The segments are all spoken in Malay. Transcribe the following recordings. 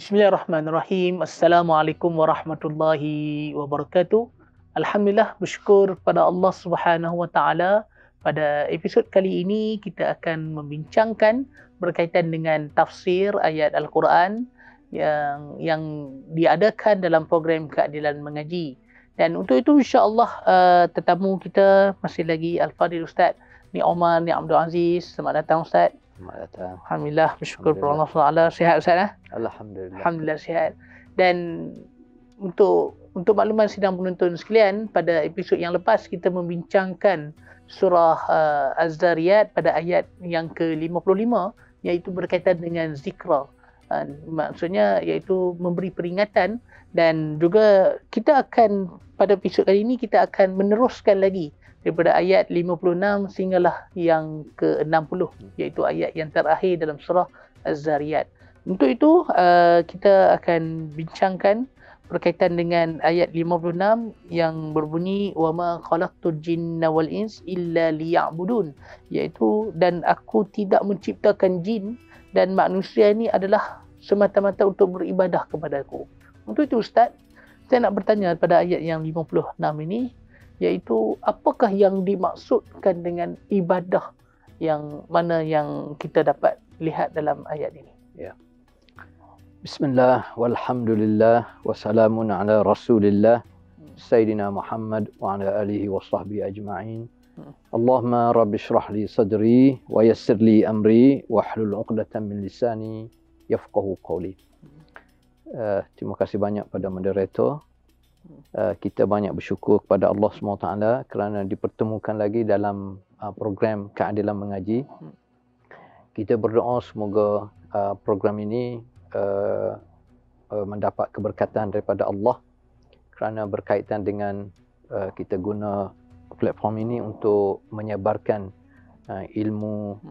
Bismillahirrahmanirrahim. Assalamualaikum warahmatullahi wabarakatuh. Alhamdulillah, bersyukur kepada Allah Subhanahu Wa Taala. Pada episod kali ini kita akan membincangkan berkaitan dengan tafsir ayat Al-Quran yang diadakan dalam program Keadilan Mengaji. Dan untuk itu insya-Allah tetamu kita masih lagi Al-Fadhil Ustaz Ni Omar Ni Abdul Aziz. Selamat datang Ustaz. Selamat datang. Alhamdulillah, bersyukur kepada Allah Subhanahu Wa Taala. Sihat Ustaz? Alhamdulillah. Alhamdulillah sihat. Dan untuk makluman sidang penonton sekalian, pada episod yang lepas kita membincangkan surah Az-Zariyat pada ayat yang ke-55, iaitu berkaitan dengan zikra. Maksudnya iaitu memberi peringatan, dan juga kita akan pada episod kali ini kita akan meneruskan lagi daripada ayat 56 sehinggalah yang ke-60, iaitu ayat yang terakhir dalam surah Az-Zariyat. Untuk itu kita akan bincangkan berkaitan dengan ayat 56 yang berbunyi wama khalaqtul jinna wal ins illa liya'budun, iaitu dan aku tidak menciptakan jin dan manusia ini adalah semata-mata untuk beribadah kepadaku. Untuk itu Ustaz, saya nak bertanya pada ayat yang 56 ini, iaitu apakah yang dimaksudkan dengan ibadah yang mana yang kita dapat lihat dalam ayat ini? Ya. Bismillah, walhamdulillah, wassalamun ala rasulillah, Sayyidina Muhammad wa ala alihi wa sahbihi ajma'in. Allahumma rabbi syrah li sadri, wa yassir li amri, wa hlul uqdatan min lisani, yafqahu qawli. Terima kasih banyak pada moderator. Kita banyak bersyukur kepada Allah SWT kerana dipertemukan lagi dalam program Keadilan Mengaji. Kita berdoa semoga program ini mendapat keberkatan daripada Allah, kerana berkaitan dengan kita guna platform ini untuk menyebarkan ilmu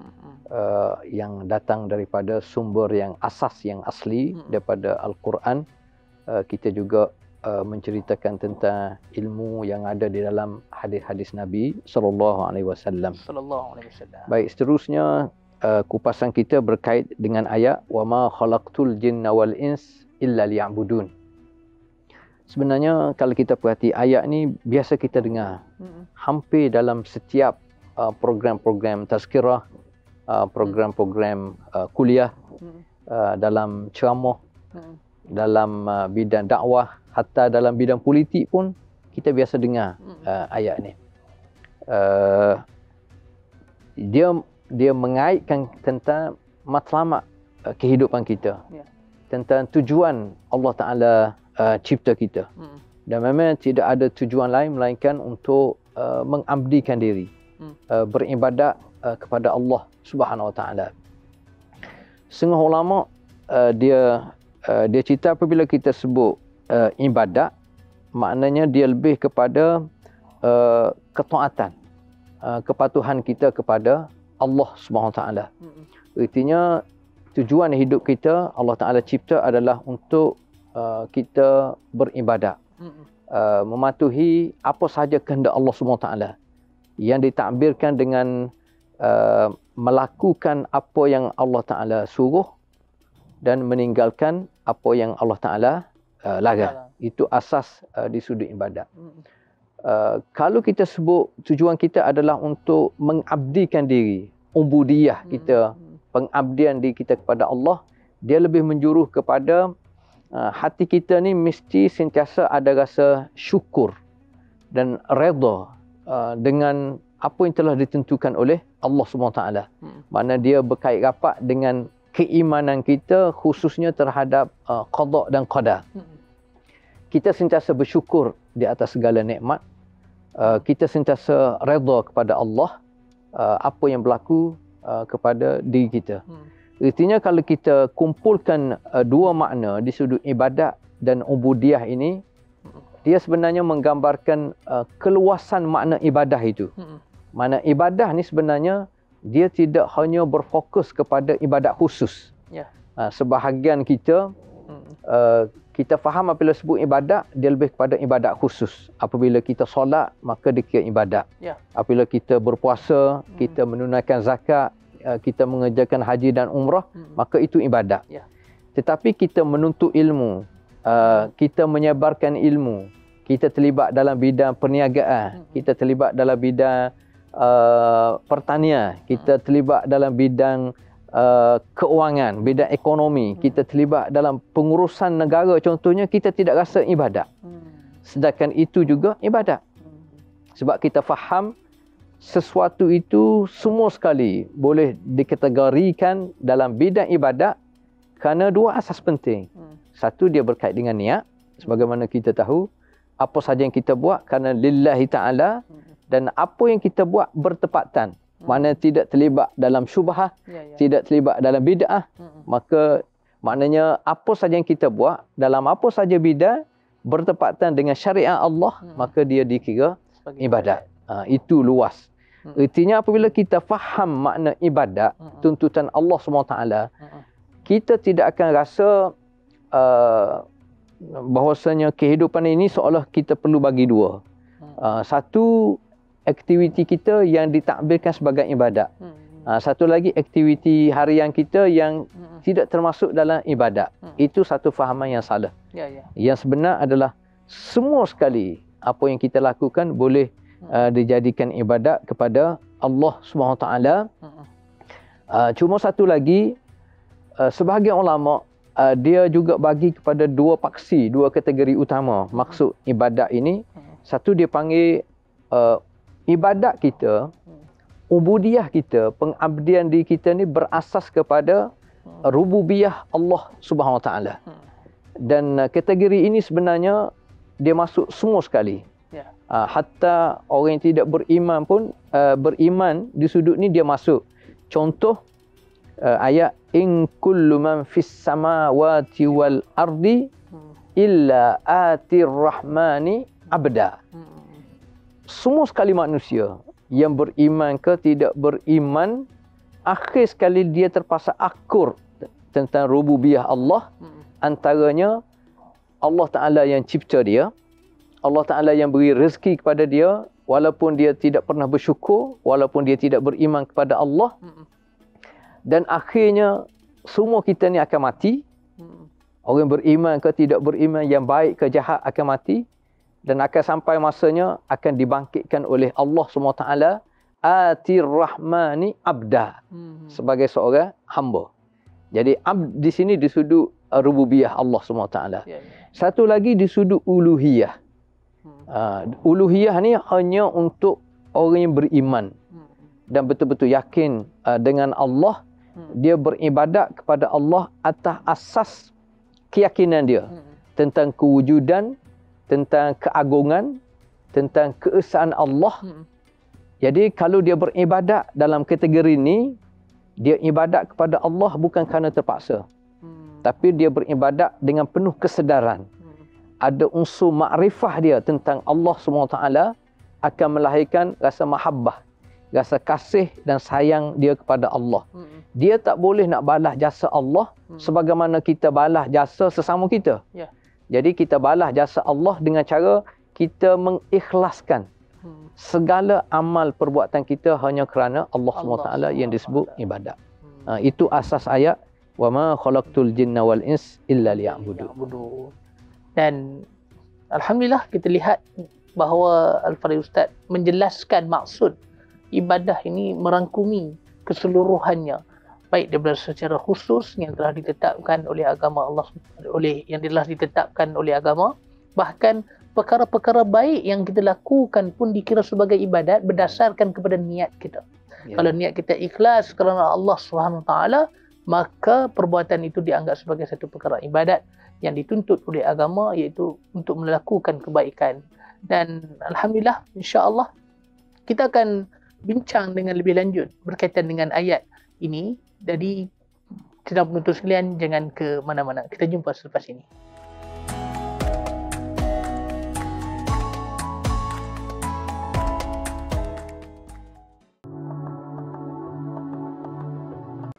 yang datang daripada sumber yang asli daripada Al-Quran. Kita juga menceritakan tentang ilmu yang ada di dalam hadis-hadis Nabi sallallahu alaihi wasallam. Baik, seterusnya kupasan kita berkait dengan ayat wama khalaqtul jinna wal ins illa liya'budun. Sebenarnya kalau kita perhati ayat ni biasa kita dengar hampir dalam setiap program-program tazkirah, program-program kuliah, dalam ceramah, dalam bidang dakwah, hatta dalam bidang politik pun kita biasa dengar ayat ni. Dia mengaitkan tentang matlamat kehidupan kita, tentang tujuan Allah Ta'ala cipta kita. Dan memang tidak ada tujuan lain melainkan untuk mengabdikan diri, beribadat kepada Allah Subhanahu Wa Ta'ala. Setengah ulama dia cerita apabila kita sebut ibadat, maknanya dia lebih kepada ketaatan, kepatuhan kita kepada Allah Subhanahu Wa Ta'ala. Artinya tujuan hidup kita Allah Ta'ala cipta adalah untuk kita beribadat, mematuhi apa sahaja kehendak Allah Subhanahu Wa Ta'ala, yang ditakbirkan dengan melakukan apa yang Allah Ta'ala suruh dan meninggalkan apa yang Allah Ta'ala larang. Itu asas di sudut ibadat. Kalau kita sebut tujuan kita adalah untuk mengabdikan diri, ubudiyah kita, pengabdian diri kita kepada Allah, dia lebih menjuruh kepada hati kita ni mesti sentiasa ada rasa syukur dan redha dengan apa yang telah ditentukan oleh Allah SWT. Mana dia berkait rapat dengan keimanan kita, khususnya terhadap qada dan qadar. Kita sentiasa bersyukur di atas segala nikmat. Kita sentiasa redha kepada Allah apa yang berlaku kepada diri kita. Artinya kalau kita kumpulkan dua makna di sudut ibadat dan ubudiyah ini, dia sebenarnya menggambarkan keluasan makna ibadah itu. Makna ibadah ni sebenarnya dia tidak hanya berfokus kepada ibadat khusus. Sebahagian kita kita faham apabila sebut ibadat, dia lebih kepada ibadat khusus. Apabila kita solat, maka dia kira ibadat. Apabila kita berpuasa, kita menunaikan zakat, kita mengerjakan haji dan umrah, maka itu ibadat. Tetapi kita menuntut ilmu, kita menyebarkan ilmu, kita terlibat dalam bidang perniagaan, kita terlibat dalam bidang pertanian, kita terlibat dalam bidang keuangan, bidang ekonomi, kita terlibat dalam pengurusan negara contohnya, kita tidak rasa ibadat. Sedangkan itu juga ibadat. Sebab kita faham sesuatu itu semua sekali boleh dikategorikan dalam bidang ibadat kerana dua asas penting. Satu, dia berkait dengan niat. Sebagaimana kita tahu, apa saja yang kita buat kerana lillahi ta'ala, dan apa yang kita buat bertepatan. Mana tidak terlibat dalam syubhah, tidak terlibat dalam bid'ah, maka maknanya apa saja yang kita buat dalam apa saja bidang bertepatan dengan syariat Allah, maka dia dikira ibadat. Itu luas. Artinya apabila kita faham makna ibadat, tuntutan Allah SWT, kita tidak akan rasa bahawasanya kehidupan ini seolah kita perlu bagi dua. Satu, aktiviti kita yang ditakbirkan sebagai ibadat. Satu lagi, aktiviti harian kita yang tidak termasuk dalam ibadat. Itu satu fahaman yang salah. Yang sebenar adalah semua sekali apa yang kita lakukan boleh dijadikan ibadat kepada Allah SWT. Cuma satu lagi, sebahagian ulama dia juga bagi kepada dua paksi, dua kategori utama maksud ibadat ini. Satu, dia panggil ibadat kita, ubudiyah kita, pengabdian diri kita ni berasas kepada rububiyah Allah Subhanahu Wa Taala. Dan kategori ini sebenarnya dia masuk semua sekali. Hatta orang yang tidak beriman pun beriman di sudut ni dia masuk. Contoh ayat in kullu man fis samawati wal ardi illa atir rahmani abda. Semua sekali manusia yang beriman ke tidak beriman, akhir sekali dia terpaksa akur tentang rububiyah Allah. Antaranya Allah Ta'ala yang cipta dia, Allah Ta'ala yang beri rezeki kepada dia, walaupun dia tidak pernah bersyukur, walaupun dia tidak beriman kepada Allah. Dan akhirnya semua kita ni akan mati. Orang beriman ke tidak beriman, yang baik ke jahat akan mati. Dan akan sampai masanya akan dibangkitkan oleh Allah SWT, atir rahmani abda, sebagai seorang hamba. Jadi di sini di sudut rububiyah Allah SWT. Satu lagi di sudut uluhiyah. Uluhiyah ni hanya untuk orang yang beriman dan betul-betul yakin dengan Allah. Dia beribadat kepada Allah atas asas keyakinan dia tentang kewujudan, tentang keagungan, tentang keesaan Allah. Jadi kalau dia beribadat dalam kategori ini, dia ibadat kepada Allah bukan kerana terpaksa, tapi dia beribadat dengan penuh kesedaran. Ada unsur makrifah dia tentang Allah SWT akan melahirkan rasa mahabbah, rasa kasih dan sayang dia kepada Allah. Dia tak boleh nak balas jasa Allah sebagaimana kita balas jasa sesama kita. Jadi kita balas jasa Allah dengan cara kita mengikhlaskan segala amal perbuatan kita hanya kerana Allah SWT yang disebut ibadat. Itu asas ayat wa ma khalaqtul jinna wal ins illa liya'budun. Dan alhamdulillah kita lihat bahawa Al-Fadhil Ustaz menjelaskan maksud ibadah ini merangkumi keseluruhannya, baik daripada secara khusus yang telah ditetapkan oleh agama Allah, yang telah ditetapkan oleh agama, bahkan perkara-perkara baik yang kita lakukan pun dikira sebagai ibadat berdasarkan kepada niat kita. Kalau niat kita ikhlas kerana Allah SWT, maka perbuatan itu dianggap sebagai satu perkara ibadat yang dituntut oleh agama, iaitu untuk melakukan kebaikan. Dan alhamdulillah, insya-Allah kita akan bincang dengan lebih lanjut berkaitan dengan ayat ini. Jadi sidang penuntut sekalian, jangan ke mana-mana. Kita jumpa selepas ini.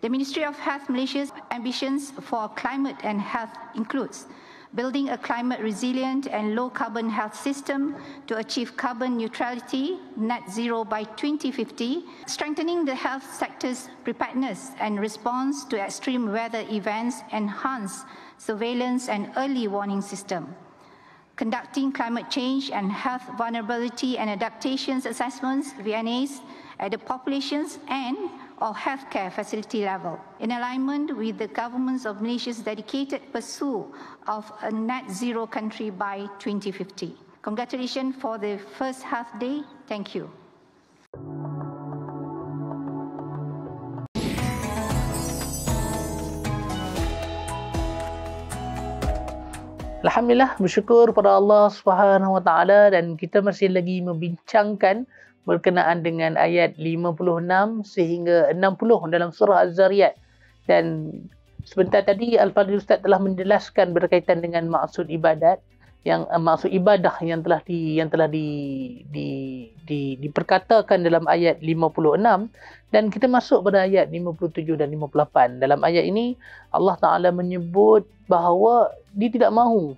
The Ministry of Health Malaysia's ambitions for climate and health includes building a climate resilient and low carbon health system to achieve carbon neutrality, net zero by 2050, strengthening the health sector's preparedness and response to extreme weather events, enhance surveillance and early warning system, conducting climate change and health vulnerability and adaptations assessments, VNAs, at the populations and or healthcare facility level, in alignment with the governments of Malaysia's dedicated pursuit of a net zero country by 2050. Congratulations for the first half day. Thank you. Alhamdulillah, bersyukur pada Allah Subhanahu Wa Taala, dan kita masih lagi membincangkan berkenaan dengan ayat 56 sehingga 60 dalam surah Az-Zariyat. Dan sebentar tadi Al-Fadhil Ustaz telah menjelaskan berkaitan dengan maksud ibadat, yang maksud ibadah yang telah diperkatakan dalam ayat 56, dan kita masuk pada ayat 57 dan 58. Dalam ayat ini Allah Taala menyebut bahawa dia tidak mahu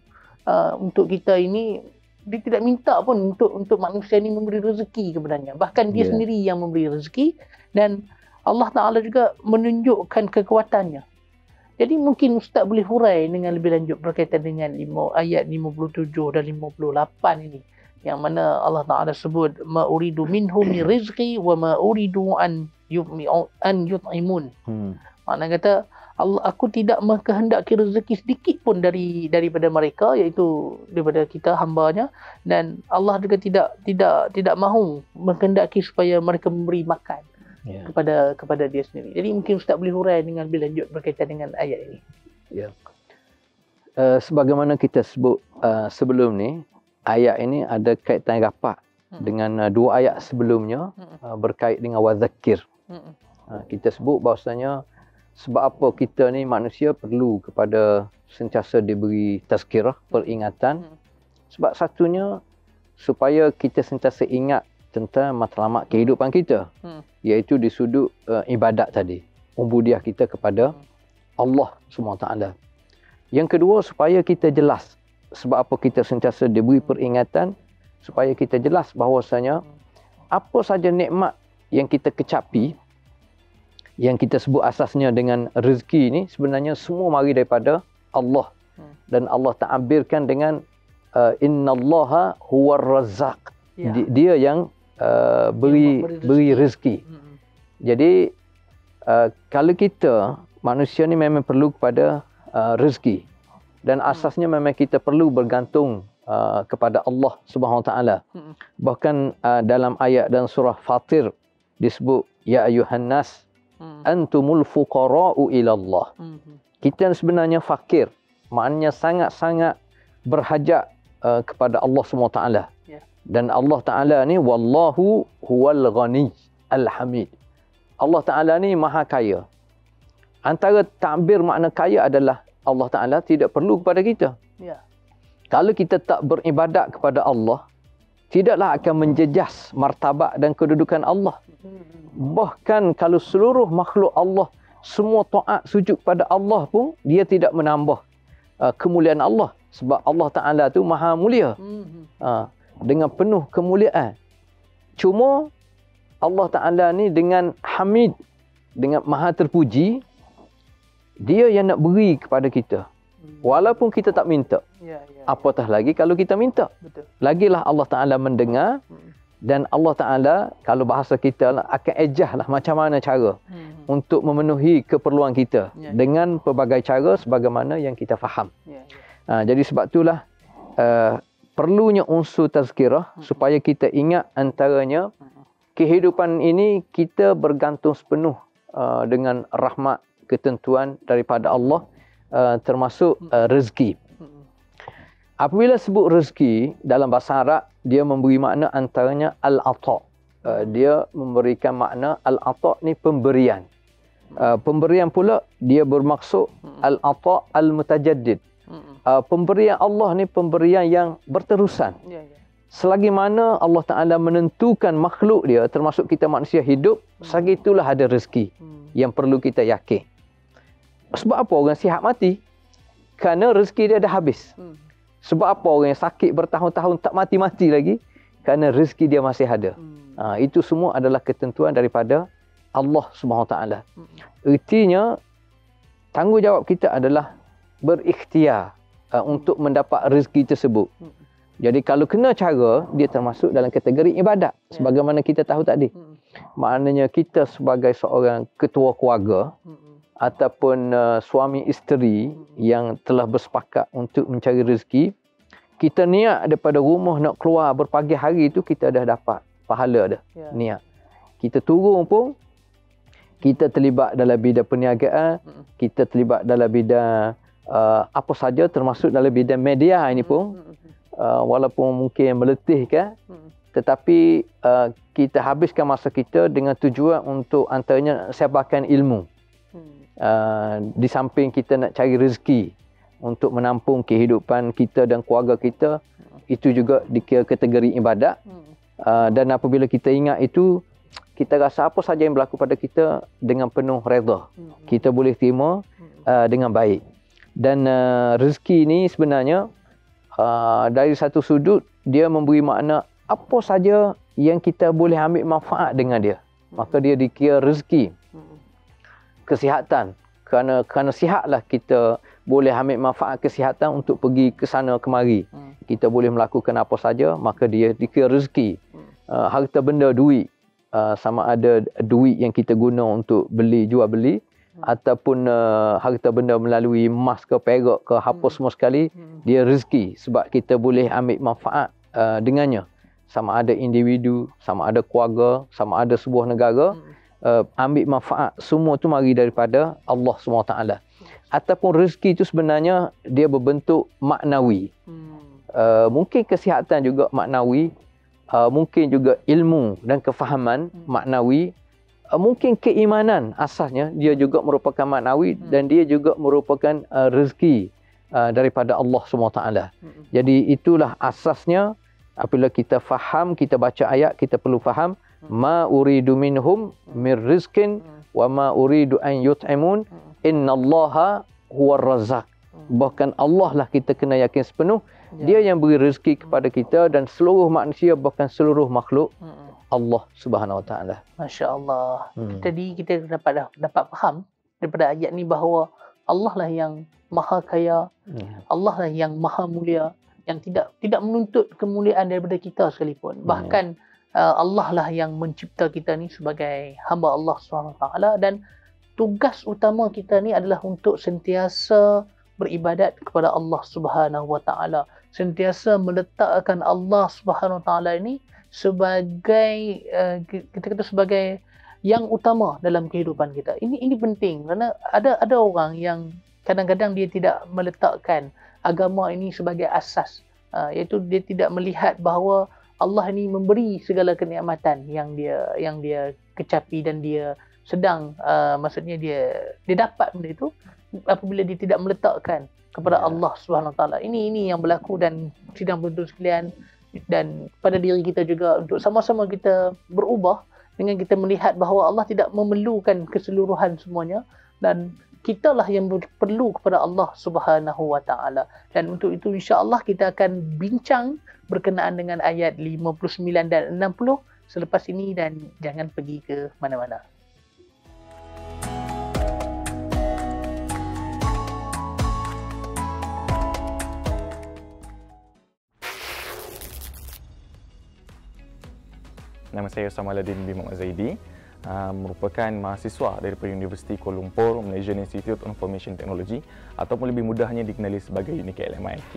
untuk kita ini, dia tidak minta pun untuk manusia ini memberi rezeki kepadanya. Bahkan dia sendiri yang memberi rezeki, dan Allah Ta'ala juga menunjukkan kekuatannya. Jadi mungkin Ustaz boleh hurai dengan lebih lanjut berkaitan dengan ayat 57 dan 58 ini, yang mana Allah Ta'ala sebut ma uridu minhum min rizqi wa ma uridu an yut'imun. Maknanya kata aku tidak mengkehendaki rezeki sedikit pun daripada mereka, iaitu daripada kita hamba-Nya, dan Allah juga tidak mahu mengkehendaki supaya mereka memberi makan kepada dia sendiri. Jadi mungkin Ustaz boleh hurai dengan lebih lanjut berkaitan dengan ayat ini. Sebagaimana kita sebut sebelum ni, ayat ini ada kaitan rapat dengan dua ayat sebelumnya berkait dengan wazakir. Kita sebut bahawasanya sebab apa kita ni manusia perlu kepada sentiasa diberi tazkirah, peringatan. Sebab satunya supaya kita sentiasa ingat tentang matlamat kehidupan kita, iaitu di sudut ibadat tadi, ubudiah kita kepada Allah SWT. Yang kedua, supaya kita jelas sebab apa kita sentiasa diberi peringatan, supaya kita jelas bahawasanya apa saja nikmat yang kita kecapi, yang kita sebut asasnya dengan rezeki ni, sebenarnya semua mari daripada Allah. Dan Allah ta'abirkan dengan innallaha huwar razzaq. Dia yang beri rezeki. Jadi kalau kita manusia ni memang perlu kepada rezeki, dan asasnya memang kita perlu bergantung kepada Allah Subhanahu Taala. Bahkan dalam ayat dan surah Fatir disebut ya ayuhan nas antumul fuqara'u ila Allah. Kita sebenarnya fakir, maknanya sangat-sangat berhajat kepada Allah SWT. Dan Allah Ta'ala ni wallahu huwal ghani al-hamid. Allah Ta'ala ni maha kaya. Antara takbir makna kaya adalah Allah Ta'ala tidak perlu kepada kita. Kalau kita tak beribadat kepada Allah, tidaklah akan menjejas martabat dan kedudukan Allah. Bahkan kalau seluruh makhluk Allah semua taat sujud kepada Allah pun, dia tidak menambah kemuliaan Allah. Sebab Allah Ta'ala tu maha mulia, dengan penuh kemuliaan. Cuma Allah Ta'ala ni dengan hamid, dengan maha terpuji, dia yang nak beri kepada kita walaupun kita tak minta. Apatah lagi kalau kita minta. Lagilah Allah Ta'ala mendengar. Dan Allah Ta'ala, kalau bahasa kita lah, akan ejah lah macam mana cara untuk memenuhi keperluan kita dengan pelbagai cara sebagaimana yang kita faham. Jadi sebab itulah perlunya unsur tazkirah, supaya kita ingat antaranya kehidupan ini kita bergantung sepenuh dengan rahmat ketentuan daripada Allah, termasuk rezeki. Apabila sebut rezeki dalam bahasa Arab, dia memberi makna antaranya al-ata'. Dia memberikan makna al-ata' ni pemberian. Pemberian pula dia bermaksud al-ata' al-mutajaddid. Pemberian Allah ni pemberian yang berterusan. Selagi mana Allah Ta'ala menentukan makhluk dia, termasuk kita manusia hidup, selagi itulah ada rezeki yang perlu kita yakin. Sebab apa orang sihat mati? kerana rezeki dia dah habis. Sebab apa orang yang sakit bertahun-tahun tak mati-mati lagi? Kerana rezeki dia masih ada. Itu semua adalah ketentuan daripada Allah SWT. Ertinya, tanggungjawab kita adalah berikhtiar untuk mendapat rezeki tersebut. Jadi kalau kena cara, dia termasuk dalam kategori ibadat. Sebagaimana kita tahu tadi. Maknanya kita sebagai seorang ketua keluarga ataupun suami isteri yang telah bersepakat untuk mencari rezeki, kita niat daripada rumah nak keluar berpagi hari itu, kita dah dapat pahala dah. Niat. Kita turun pun, kita terlibat dalam bidang perniagaan, kita terlibat dalam bidang apa saja, termasuk dalam bidang media ini pun, walaupun mungkin meletihkan, tetapi kita habiskan masa kita dengan tujuan untuk antaranya sebarkan ilmu. Di samping kita nak cari rezeki untuk menampung kehidupan kita dan keluarga kita, itu juga dikira kategori ibadat. Dan apabila kita ingat itu, kita rasa apa saja yang berlaku pada kita dengan penuh redha. Kita boleh terima dengan baik. Dan rezeki ini sebenarnya dari satu sudut, dia memberi makna apa saja yang kita boleh ambil manfaat dengan dia. Maka dia dikira rezeki. Kesihatan. Kerana sihatlah kita boleh ambil manfaat kesihatan untuk pergi ke sana kemari. Kita boleh melakukan apa saja, maka dia dikira rezeki. Harta benda, duit. Sama ada duit yang kita guna untuk beli, jual beli, ataupun harta benda melalui emas ke perak ke apa semua sekali, dia rezeki. Sebab kita boleh ambil manfaat dengannya. Sama ada individu, sama ada keluarga, sama ada sebuah negara, ambil manfaat. Semua tu mari daripada Allah SWT. Ataupun rezeki itu sebenarnya dia berbentuk maknawi. Mungkin kesihatan juga maknawi, mungkin juga ilmu dan kefahaman maknawi, mungkin keimanan asasnya dia juga merupakan maknawi, dan dia juga merupakan rezeki daripada Allah SWT. Jadi itulah asasnya. Apabila kita faham, kita baca ayat, kita perlu faham ma uridu minhum min rizqin wa ma uridu an yut'imun innallaha huwar razzaq. Bahkan Allah lah kita kena yakin sepenuh, dia yang beri rezeki kepada kita dan seluruh manusia, bahkan seluruh makhluk Allah Subhanahu Wa Taala. Masya-Allah. Tadi kita dapat faham daripada ayat ni bahawa Allah lah yang maha kaya, Allah lah yang maha mulia, yang tidak menuntut kemuliaan daripada kita sekalipun. Bahkan Allah lah yang mencipta kita ni sebagai hamba Allah SWT, dan tugas utama kita ni adalah untuk sentiasa beribadat kepada Allah Subhanahu Wa Taala, sentiasa meletakkan Allah Subhanahu Wa Taala ini sebagai kita kata sebagai yang utama dalam kehidupan kita. Ini penting kerana ada orang yang kadang-kadang dia tidak meletakkan agama ini sebagai asas, iaitu dia tidak melihat bahawa Allah ini memberi segala kenikmatan yang dia kecapi, dan dia sedang maksudnya dia dapat benda itu apabila dia tidak meletakkan kepada Allah Subhanahu Taala. Ini yang berlaku, dan sidang penonton sekalian dan pada diri kita juga untuk sama-sama kita berubah dengan kita melihat bahawa Allah tidak memerlukan keseluruhan semuanya, dan kitalah yang perlu kepada Allah Subhanahu Wa Taala. Dan untuk itu insya-Allah kita akan bincang berkenaan dengan ayat 59 dan 60 selepas ini, dan jangan pergi ke mana-mana. Nama saya Samaluddin bin Muhammad Zaidi, merupakan mahasiswa daripada Universiti Kuala Lumpur, Malaysian Institute of Information Technology, ataupun lebih mudahnya dikenali sebagai UNIKLM MIT.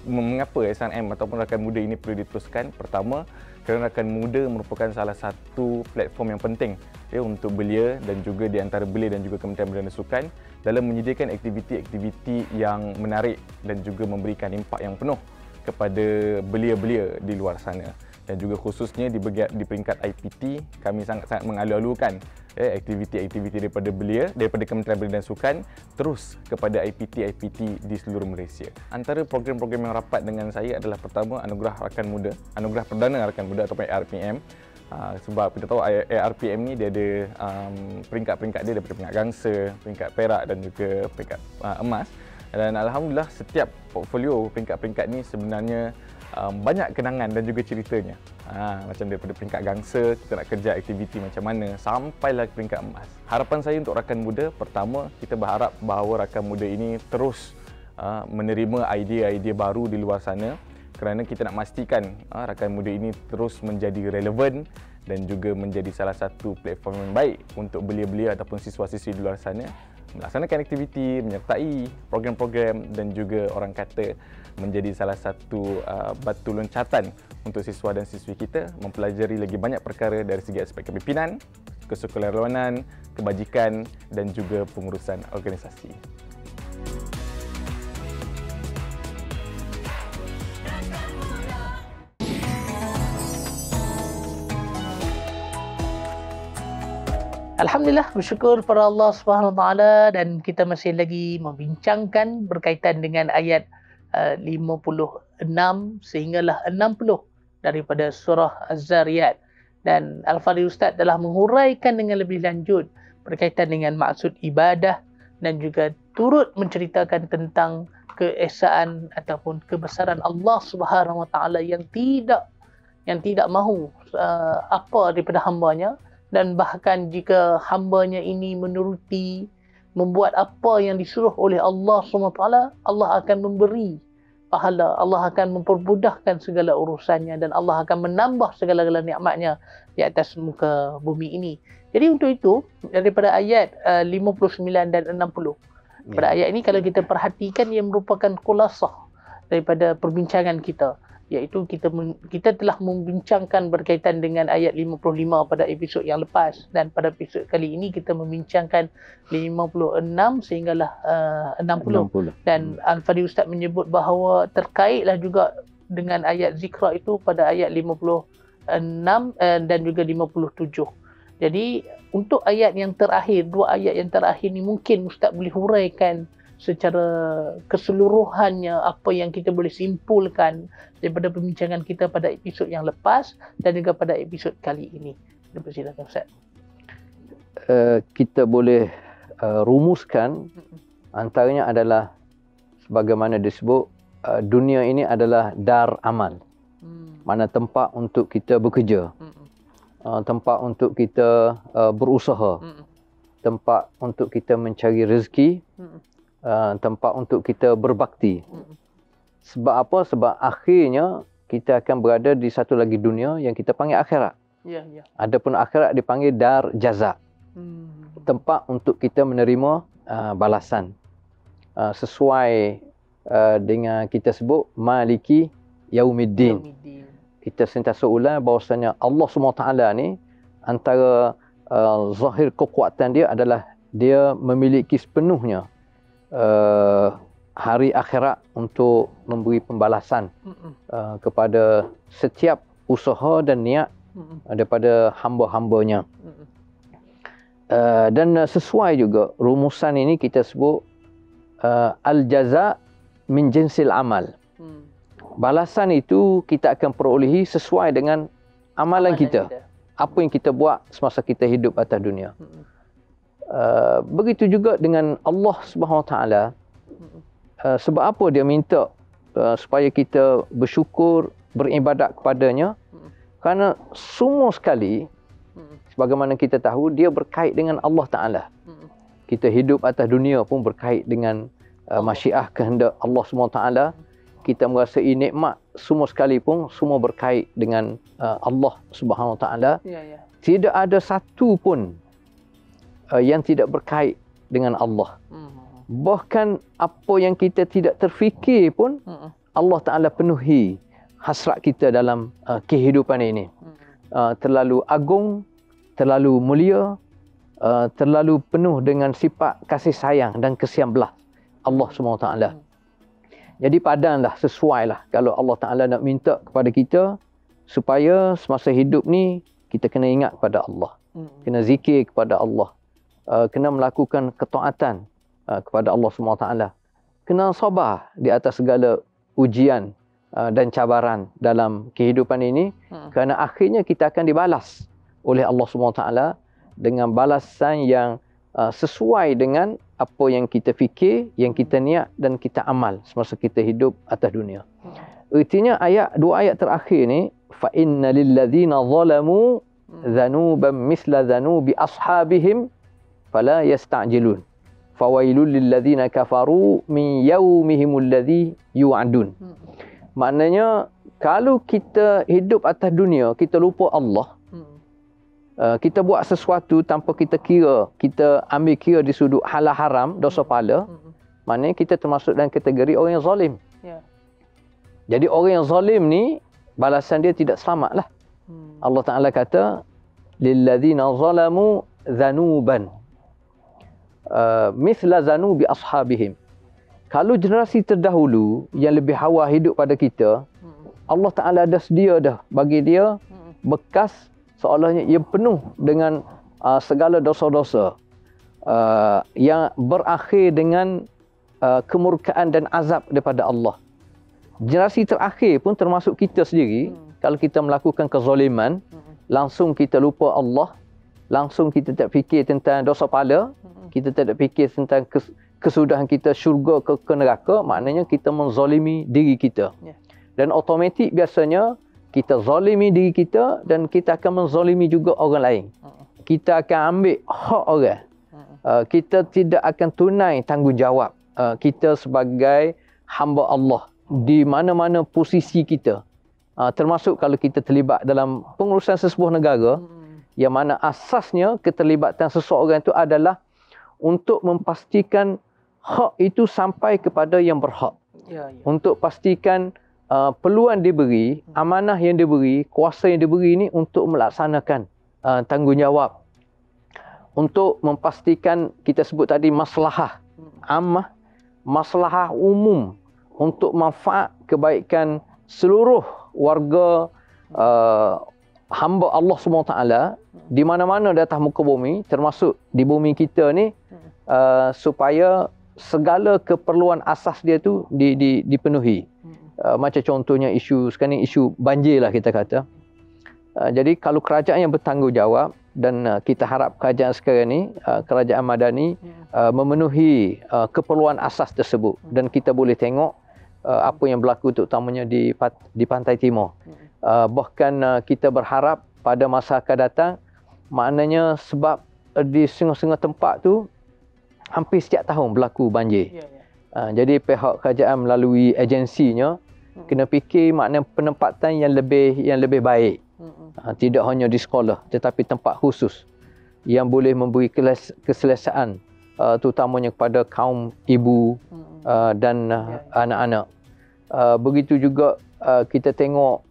Mengapa SNM ataupun Rakan Muda ini perlu diteruskan? Pertama, kerana Rakan Muda merupakan salah satu platform yang penting untuk belia dan juga di antara belia dan juga Kementerian Belia dan Sukan dalam menyediakan aktiviti-aktiviti yang menarik dan juga memberikan impak yang penuh kepada belia-belia di luar sana. Dan juga khususnya di peringkat IPT, kami sangat-sangat mengalu-alukan aktiviti-aktiviti daripada belia, daripada Kementerian Belia dan Sukan terus kepada IPT di seluruh Malaysia. Antara program-program yang rapat dengan saya adalah pertama, Anugerah Rakan Muda, Anugerah Perdana Rakan Muda atau ARPM. Sebab kita tahu ARPM ni dia ada peringkat-peringkat dia daripada peringkat gangsa, peringkat perak dan juga peringkat emas. Dan alhamdulillah setiap portfolio peringkat-peringkat ni sebenarnya banyak kenangan dan juga ceritanya. Macam daripada peringkat gangsa, kita nak kerja aktiviti macam mana, sampailah ke peringkat emas. Harapan saya untuk rakan muda, pertama, kita berharap bahawa rakan muda ini terus menerima idea-idea baru di luar sana, kerana kita nak pastikan rakan muda ini terus menjadi relevan dan juga menjadi salah satu platform yang baik untuk belia-belia ataupun siswa-siswi di luar sana melaksanakan aktiviti, menyertai program-program dan juga orang kata menjadi salah satu batu loncatan untuk siswa dan siswi kita mempelajari lagi banyak perkara dari segi aspek kepimpinan, kesukarelawanan, kebajikan dan juga pengurusan organisasi. Alhamdulillah, bersyukur pada Allah Subhanahu Wa Taala, dan kita masih lagi membincangkan berkaitan dengan ayat 56 sehinggalah 60 daripada surah Az-Zariyat, dan Al-Fadhil Ustaz telah menguraikan dengan lebih lanjut berkaitan dengan maksud ibadah dan juga turut menceritakan tentang keesaan ataupun kebesaran Allah Subhanahu Wa Taala yang tidak mahu apa daripada hamba-Nya. Dan bahkan jika hambanya ini menuruti, membuat apa yang disuruh oleh Allah SWT, Allah akan memberi pahala, Allah akan mempermudahkan segala urusannya, dan Allah akan menambah segala-gala nikmatnya di atas muka bumi ini. Jadi untuk itu, daripada ayat 59 dan 60, pada ayat ini kalau kita perhatikan, ia merupakan kulasah daripada perbincangan kita, iaitu kita telah membincangkan berkaitan dengan ayat 55 pada episod yang lepas, dan pada episod kali ini kita membincangkan 56 sehinggalah 60. Dan Al-Fadhil Ustaz menyebut bahawa terkaitlah juga dengan ayat zikra itu pada ayat 56 dan juga 57. Jadi untuk ayat yang terakhir, dua ayat yang terakhir ni mungkin Ustaz boleh huraikan secara keseluruhannya apa yang kita boleh simpulkan daripada perbincangan kita pada episod yang lepas dan juga pada episod kali ini. Silakan Ustaz. Kita boleh rumuskan antaranya adalah sebagaimana disebut dunia ini adalah dar amal. Mana tempat untuk kita bekerja. Tempat untuk kita berusaha. Tempat untuk kita mencari rezeki. Tempat untuk kita berbakti. Sebab apa? Sebab akhirnya kita akan berada di satu lagi dunia yang kita panggil akhirat. Adapun akhirat dipanggil dar jaza. Tempat untuk kita menerima balasan. Sesuai dengan kita sebut Maliki Yaumiddin. Kita sentiasa ulang bahawasanya Allah SWT ni antara zahir kekuatan dia adalah dia memiliki sepenuhnya hari akhirat untuk memberi pembalasan kepada setiap usaha dan niat daripada hamba-hambanya. Dan sesuai juga rumusan ini kita sebut al-jaza min jinsil amal. Balasan itu kita akan perolehi sesuai dengan amalan kita. Apa yang kita buat semasa kita hidup atas dunia. Begitu juga dengan Allah Subhanahu Wa Taala. Sebab apa dia minta supaya kita bersyukur, beribadat kepadanya? Kerana semua sekali sebagaimana kita tahu dia berkait dengan Allah Taala. Kita hidup atas dunia pun berkait dengan masyiah kehendak Allah Subhanahu Wa Taala. Kita merasai nikmat semua sekali pun semua berkait dengan Allah Subhanahu Wa Taala. Tidak ada satu pun yang tidak berkait dengan Allah. Bahkan apa yang kita tidak terfikir pun Allah Ta'ala penuhi hasrat kita dalam kehidupan ini. Terlalu agung, terlalu mulia, terlalu penuh dengan sifat kasih sayang dan kesian belas Allah SWT. Jadi padanlah, sesuailah kalau Allah Ta'ala nak minta kepada kita supaya semasa hidup ni kita kena ingat kepada Allah. Kena zikir kepada Allah. Kena melakukan ketaatan kepada Allah SWT. Kena sabar di atas segala ujian dan cabaran dalam kehidupan ini. Kerana akhirnya kita akan dibalas oleh Allah SWT dengan balasan yang sesuai dengan apa yang kita fikir, yang kita niat dan kita amal semasa kita hidup atas dunia. Artinya dua ayat terakhir ni, fa inna lil ladzina zalamu dhanuban misla dhanubi ashabihim fala yasta'jilun. Fawailul lil ladzina kafaru min yaumihimul ladzi yu'adun. Maknanya kalau kita hidup atas dunia, kita lupa Allah, kita buat sesuatu tanpa kita kira, kita ambil kira di sudut halal haram, dosa pahala, maknanya kita termasuk dalam kategori orang yang zalim. Jadi orang yang zalim ni, balasan dia tidak selamat lah. Allah Ta'ala kata, lilladzina zalamu dhanuban mithla dhanubi ashabihim. Kalau generasi terdahulu yang lebih hawa hidup pada kita, Allah Ta'ala dah sedia dah bagi dia bekas seolahnya ia penuh dengan segala dosa-dosa yang berakhir dengan kemurkaan dan azab daripada Allah. Generasi terakhir pun termasuk kita sendiri, kalau kita melakukan kezaliman, langsung kita lupa Allah, langsung kita tak fikir tentang dosa pahala, kita tak fikir tentang kesudahan kita syurga ke neraka, maknanya kita menzalimi diri kita. Dan automatik biasanya kita zalimi diri kita dan kita akan menzalimi juga orang lain. Kita akan ambil hak orang. Kita tidak akan tunai tanggungjawab kita sebagai hamba Allah di mana-mana posisi kita. Termasuk kalau kita terlibat dalam pengurusan sesebuah negara, yang mana asasnya keterlibatan seseorang itu adalah untuk memastikan hak itu sampai kepada yang berhak. Untuk pastikan peluang diberi, amanah yang diberi, kuasa yang diberi ini untuk melaksanakan tanggungjawab. Untuk memastikan, kita sebut tadi maslahah ammah, maslahah umum, untuk manfaat kebaikan seluruh warga hamba Allah SWT di mana-mana di atas muka bumi, termasuk di bumi kita ni, supaya segala keperluan asas dia tu dipenuhi. Macam contohnya sekarang ni isu banjir lah kita kata. Jadi kalau kerajaan yang bertanggungjawab, dan kita harap kerajaan sekarang ni, kerajaan Madani memenuhi keperluan asas tersebut, dan kita boleh tengok apa yang berlaku terutamanya di Pantai Timur. Bahkan kita berharap pada masa akan datang, maknanya sebab di setengah-setengah tempat tu hampir setiap tahun berlaku banjir. Jadi pihak kerajaan melalui agensinya kena fikir makna penempatan yang lebih baik. Tidak hanya di sekolah tetapi tempat khusus yang boleh memberi keselesaan terutamanya kepada kaum ibu dan anak-anak. Begitu juga kita tengok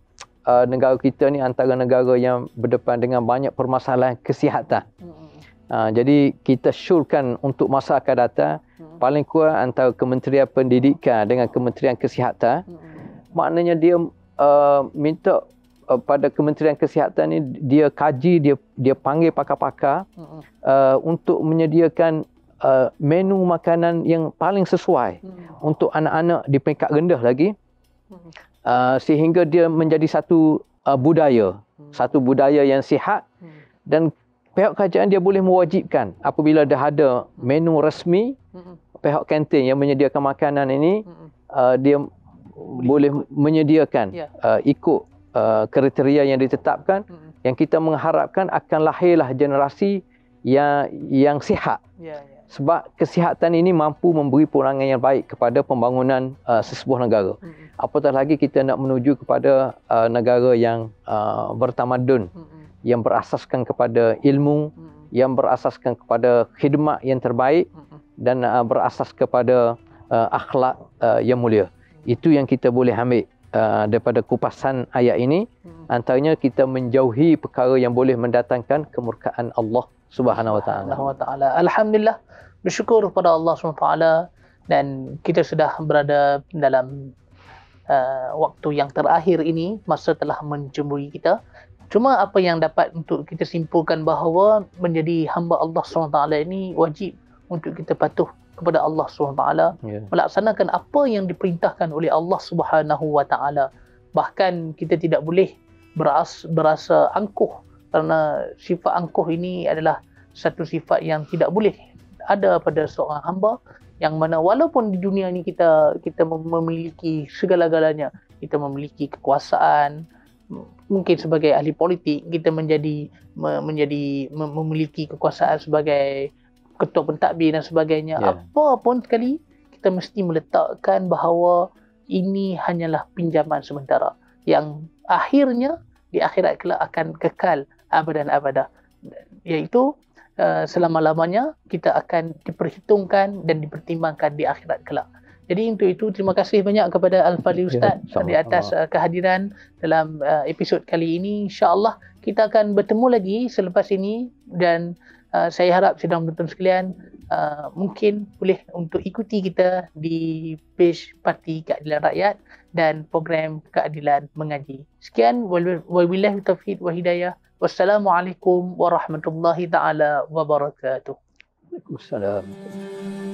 negara kita ni antara negara yang berdepan dengan banyak permasalahan kesihatan. Jadi kita syorkan untuk masa akan datang, paling kurang antara Kementerian Pendidikan dengan Kementerian Kesihatan, maknanya dia minta pada Kementerian Kesihatan ni, dia kaji, dia panggil pakar-pakar untuk menyediakan menu makanan yang paling sesuai untuk anak-anak di peringkat rendah lagi, sehingga dia menjadi satu budaya yang sihat. Dan pihak kerajaan dia boleh mewajibkan apabila dah ada menu rasmi, pihak kantin yang menyediakan makanan ini, dia boleh menyediakan ikut kriteria yang ditetapkan, yang kita mengharapkan akan lahirlah generasi yang sihat. Sebab kesihatan ini mampu memberi perangan yang baik kepada pembangunan sesebuah negara. Apatah lagi kita nak menuju kepada negara yang bertamadun, yang berasaskan kepada ilmu, yang berasaskan kepada khidmat yang terbaik, dan berasas kepada akhlak yang mulia. Itu yang kita boleh ambil daripada kupasan ayat ini. Antaranya kita menjauhi perkara yang boleh mendatangkan kemurkaan Allah Subhanahu wa taala. Alhamdulillah, bersyukur kepada Allah SWT, dan kita sudah berada dalam waktu yang terakhir ini, masa telah mencemburui kita. Cuma apa yang dapat untuk kita simpulkan bahawa menjadi hamba Allah SWT ini wajib untuk kita patuh kepada Allah SWT, melaksanakan apa yang diperintahkan oleh Allah SWT. Bahkan kita tidak boleh berasa angkuh, kerana sifat angkuh ini adalah satu sifat yang tidak boleh ada pada seorang hamba, yang mana walaupun di dunia ni kita memiliki segala-galanya, kita memiliki kekuasaan, mungkin sebagai ahli politik kita memiliki kekuasaan sebagai ketua pentadbir dan sebagainya, apa pun sekali kita mesti meletakkan bahawa ini hanyalah pinjaman sementara yang akhirnya di akhirat kelak akan kekal abadan abadah, iaitu selama-lamanya kita akan diperhitungkan dan dipertimbangkan di akhirat kelak. Jadi untuk itu terima kasih banyak kepada Al-Fadhil Ustaz di atas kehadiran dalam episod kali ini. InsyaAllah kita akan bertemu lagi selepas ini, dan saya harap sidang penonton sekalian mungkin boleh untuk ikuti kita di page Parti Keadilan Rakyat dan program Keadilan Mengaji. Sekian, wabillahi taufiq wa hidayah. Wassalamualaikum warahmatullahi taala wabarakatuh. Waalaikumsalam.